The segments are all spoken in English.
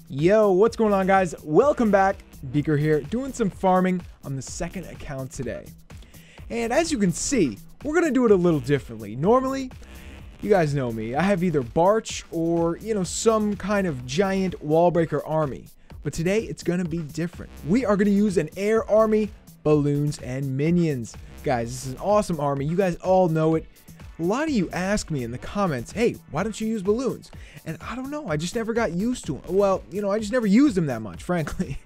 Yo, what's going on, guys? Welcome back. Beaker here, doing some farming on the second account today. And as you can see, we're gonna do it a little differently. Normally, you guys know me, I have either Barch or, some kind of giant wall breaker army. But today, it's gonna be different. We are gonna use an air army, balloons, and minions. Guys, this is an awesome army. You guys all know it. A lot of you ask me in the comments, hey, why don't you use balloons? And I don't know, I just never got used to them. Well, I just never used them that much, frankly.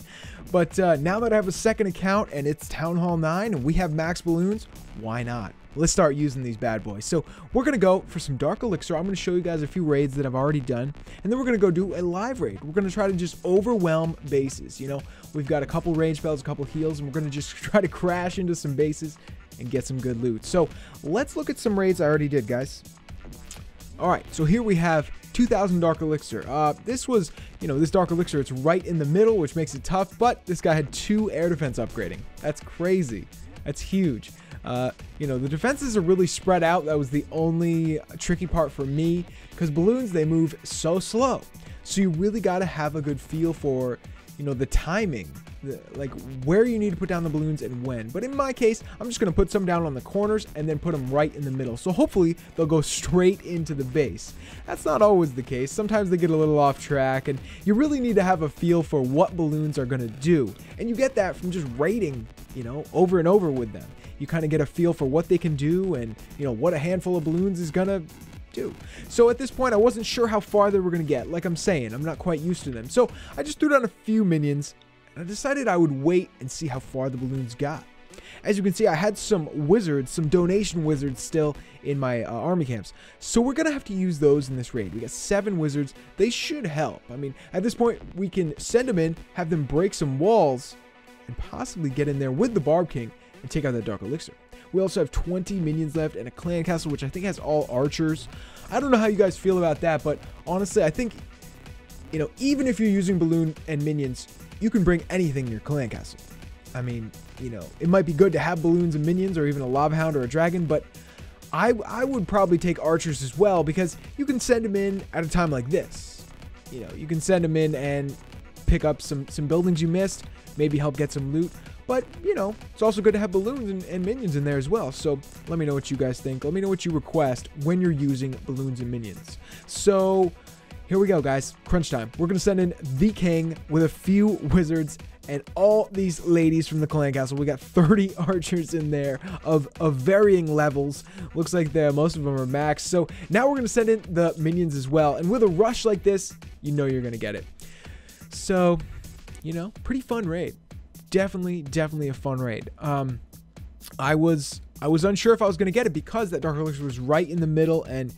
But now that I have a second account and it's Town Hall 9 and we have max balloons, why not? Let's start using these bad boys. So we're going to go for some Dark Elixir. I'm going to show you guys a few raids that I've already done. And then we're going to go do a live raid. We're going to try to just overwhelm bases. We've got a couple range spells, a couple heals, and we're going to just try to crash into some bases and get some good loot. So let's look at some raids I already did, guys. All right, so here we have 2,000 Dark Elixir. This was, this Dark Elixir, it's right in the middle, which makes it tough, but this guy had 2 air defense upgrading. That's crazy. That's huge. The defenses are really spread out. That was the only tricky part for me, because balloons, they move so slow. So you really got to have a good feel for, the timing, like where you need to put down the balloons and when. But in my case, I'm just going to put some down on the corners and then put them right in the middle. So hopefully they'll go straight into the base. That's not always the case. Sometimes they get a little off track, and you really need to have a feel for what balloons are going to do. And you get that from just raiding, over and over with them. You kind of get a feel for what they can do and, what a handful of balloons is going to do. So at this point, I wasn't sure how far they were going to get. Like I'm saying, I'm not quite used to them. So I just threw down a few minions, and I decided I would wait and see how far the balloons got. As you can see, I had some wizards, some donation wizards still in my army camps. So we're going to have to use those in this raid. We got 7 wizards. They should help. I mean, at this point, we can send them in, have them break some walls, and possibly get in there with the Barb King and take out that Dark Elixir. We also have 20 minions left and a clan castle, which I think has all archers. I don't know how you guys feel about that, but honestly, I think, even if you're using balloon and minions, you can bring anything in your clan castle. I mean, it might be good to have balloons and minions or even a lava hound or a dragon, but I would probably take archers as well, because you can send them in at a time like this. You can send them in and pick up some buildings you missed, maybe help get some loot. But, it's also good to have balloons and minions in there as well. So let me know what you guys think. Let me know what you request when you're using balloons and minions. So here we go, guys. Crunch time. We're going to send in the king with a few wizards and all these ladies from the clan castle. We got 30 archers in there of varying levels. Looks like most of them are max. So now we're going to send in the minions as well. And with a rush like this, you're going to get it. So, pretty fun raid. Definitely a fun raid. I was unsure if I was going to get it because that Dark Elixir was right in the middle, and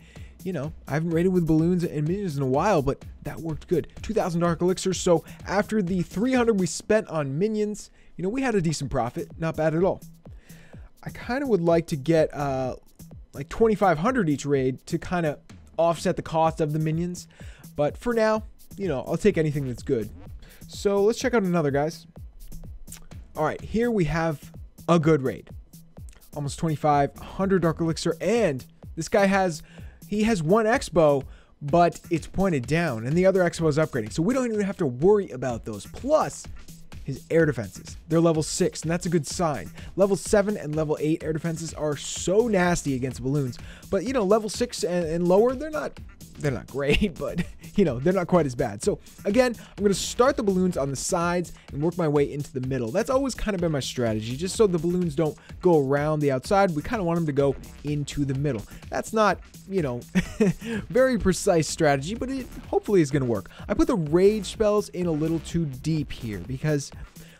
I haven't raided with balloons and minions in a while, but that worked good. 2,000 Dark Elixir. So after the 300 we spent on minions, we had a decent profit. Not bad at all. I kind of would like to get like 2,500 each raid to kind of offset the cost of the minions, but for now, I'll take anything that's good. So let's check out another, guys. All right, here we have a good raid. Almost 2,500 Dark Elixir, and this guy has 1 X-bow, but it's pointed down, and the other X-bow is upgrading, so we don't even have to worry about those. Plus, his air defenses, they're level 6, and that's a good sign. Level 7 and level 8 air defenses are so nasty against balloons, but level 6 and lower, they're not great, but they're not quite as bad. So again, I'm going to start the balloons on the sides and work my way into the middle. That's always kind of been my strategy, just so the balloons don't go around the outside. We kind of want them to go into the middle. That's not, very precise strategy, but it hopefully is going to work. I put the rage spells in a little too deep here because,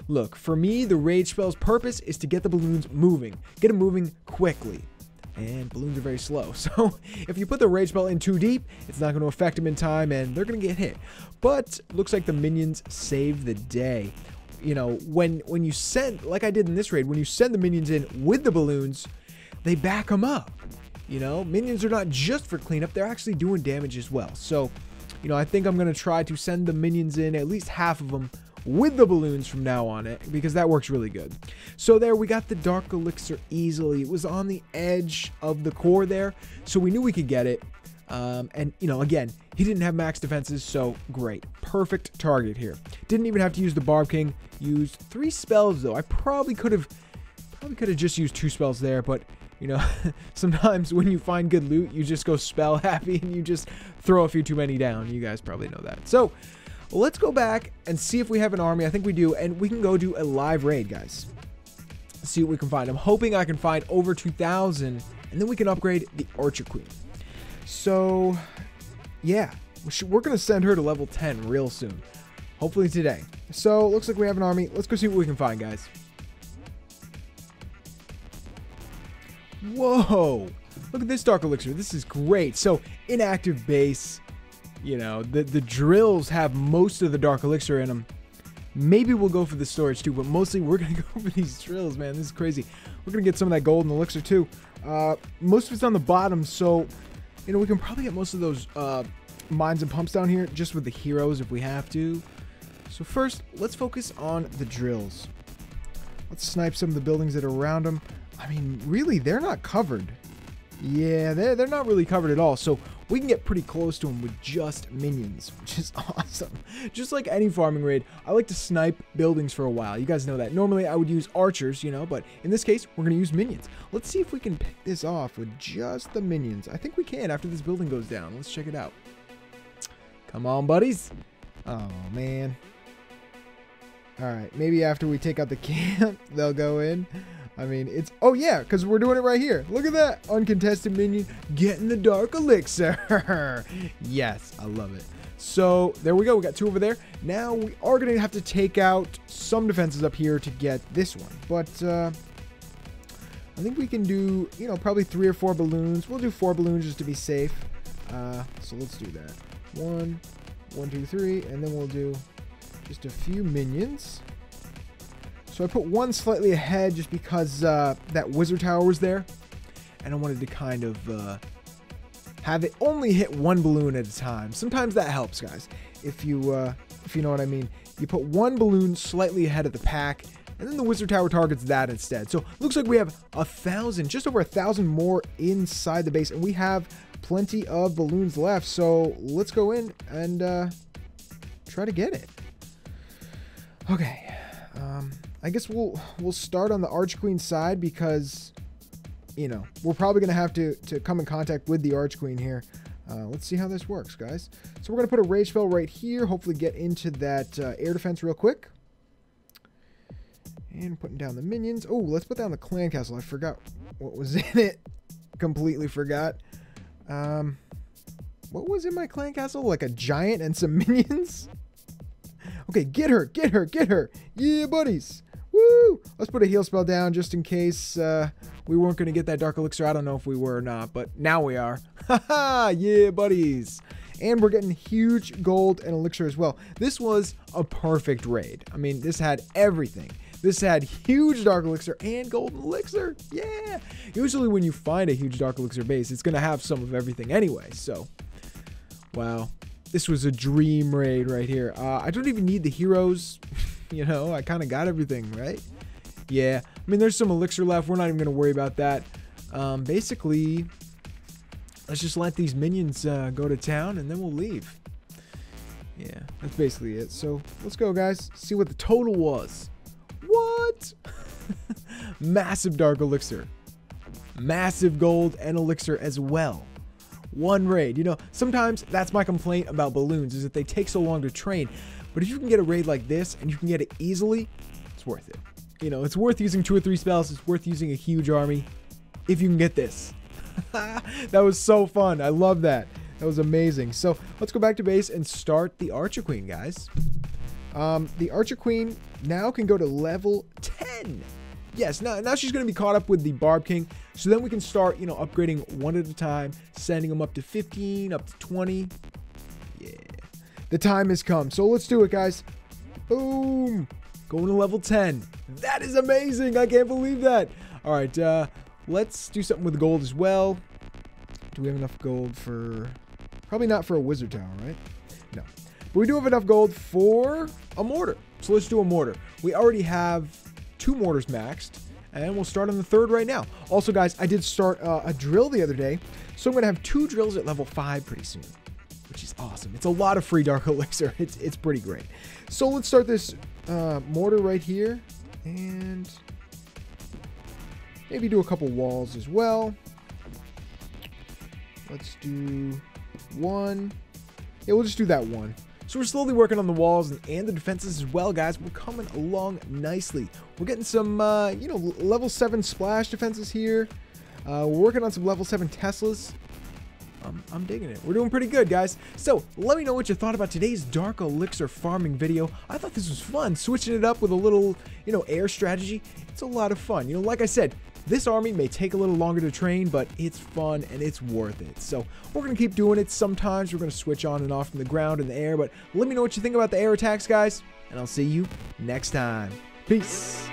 look, for me, the rage spell's purpose is to get the balloons moving, get them moving quickly. And balloons are very slow, so if you put the rage spell in too deep, it's not going to affect them in time, and they're going to get hit. But looks like the minions saved the day. When you send, like I did in this raid, when you send the minions in with the balloons, they back them up. Minions are not just for cleanup; they're actually doing damage as well. So, I think I'm going to try to send the minions in, at least half of them, with the balloons from now on, because that works really good. So there we got the Dark Elixir easily. It was on the edge of the core there, so we knew we could get it. And, you know, again, he didn't have max defenses, so great. Perfect target here. Didn't even have to use the Barb King. Used 3 spells, though. I probably could have just used 2 spells there, but, you know, sometimes when you find good loot, you just go spell happy and you just throw a few too many down. You guys probably know that. So, let's go back and see if we have an army. I think we do, and we can go do a live raid, guys. See what we can find. I'm hoping I can find over 2,000, and then we can upgrade the Archer Queen. So, yeah, we're going to send her to level 10 real soon. Hopefully today. So, looks like we have an army. Let's go see what we can find, guys. Whoa! Look at this Dark Elixir. This is great. So, inactive base. You know, the drills have most of the Dark Elixir in them. Maybe we'll go for the storage too, but mostly we're going to go for these drills, man. This is crazy. We're going to get some of that golden elixir too. Most of it's on the bottom, so, you know, we can probably get most of those mines and pumps down here just with the heroes if we have to. So first, let's focus on the drills. Let's snipe some of the buildings that are around them. I mean, really, they're not covered. Yeah, they're not really covered at all, so we can get pretty close to them with just minions, which is awesome. Just like any farming raid, I like to snipe buildings for a while. You guys know that. Normally, I would use archers, you know, but in this case, we're going to use minions. Let's see if we can pick this off with just the minions. I think we can after this building goes down. Let's check it out. Come on, buddies. Oh, man. All right, maybe after we take out the camp, they'll go in. I mean, it's... Oh, yeah, because we're doing it right here. Look at that. Uncontested minion getting the Dark Elixir. Yes, I love it. So, there we go. We got 2 over there. Now, we are going to have to take out some defenses up here to get this one. But, I think we can do, you know, probably 3 or 4 balloons. We'll do 4 balloons just to be safe. So, let's do that. 1, 2, 3. And then we'll do just a few minions. So I put one slightly ahead just because that wizard tower was there. And I wanted to kind of have it only hit 1 balloon at a time. Sometimes that helps, guys. If you know what I mean. You put 1 balloon slightly ahead of the pack, and then the wizard tower targets that instead. So looks like we have 1,000, just over 1,000 more inside the base. And we have plenty of balloons left. So let's go in and try to get it. Okay. I guess we'll start on the Arch Queen side because, you know, we're probably going to have to come in contact with the Arch Queen here. Let's see how this works, guys. So we're going to put a rage spell right here. Hopefully get into that air defense real quick. And putting down the minions. Oh, let's put down the clan castle. I forgot what was in it. Completely forgot. What was in my clan castle? Like a giant and some minions? Okay, get her, get her, get her. Yeah, buddies. Woo! Let's put a heal spell down just in case we weren't going to get that Dark Elixir. I don't know if we were or not, but now we are. Haha! Yeah, buddies. And we're getting huge gold and elixir as well. This was a perfect raid. I mean, this had everything. This had huge Dark Elixir and golden elixir. Yeah! Usually when you find a huge Dark Elixir base, it's going to have some of everything anyway, so... Wow. This was a dream raid right here. I don't even need the heroes. You know, I kind of got everything, right? Yeah. I mean, there's some elixir left. We're not even going to worry about that. Basically, let's just let these minions go to town, and then we'll leave. Yeah, that's basically it. So, let's go, guys. See what the total was. What? Massive Dark Elixir. Massive gold and elixir as well. 1 raid. You know, sometimes that's my complaint about balloons is that they take so long to train. But if you can get a raid like this and you can get it easily, it's worth it. You know, it's worth using 2 or 3 spells. It's worth using a huge army if you can get this. That was so fun. I love that. That was amazing. So let's go back to base and start the Archer Queen, guys. The Archer Queen now can go to level 10. Yes, now she's going to be caught up with the Barb King. So then we can start, you know, upgrading one at a time, sending them up to 15, up to 20. Yeah. The time has come. So let's do it, guys. Boom. Going to level 10. That is amazing. I can't believe that. All right. Let's do something with gold as well. Do we have enough gold for... Probably not for a wizard tower, right? No. But we do have enough gold for a mortar. So let's do a mortar. We already have 2 mortars maxed. And we'll start on the third right now. Also, guys, I did start a drill the other day. So I'm going to have 2 drills at level 5 pretty soon, which is awesome. It's a lot of free Dark Elixir. It's pretty great. So let's start this mortar right here. And maybe do a couple walls as well. Let's do 1. Yeah, we'll just do that 1. So we're slowly working on the walls and the defenses as well, guys. We're coming along nicely. We're getting some, level 7 splash defenses here. We're working on some level 7 Teslas. I'm digging it. We're doing pretty good, guys. So let me know what you thought about today's Dark Elixir farming video. I thought this was fun, switching it up with a little, air strategy. It's a lot of fun. Like I said, this army may take a little longer to train, but it's fun and it's worth it. So we're going to keep doing it. Sometimes we're going to switch on and off from the ground and the air, but let me know what you think about the air attacks, guys, and I'll see you next time. Peace.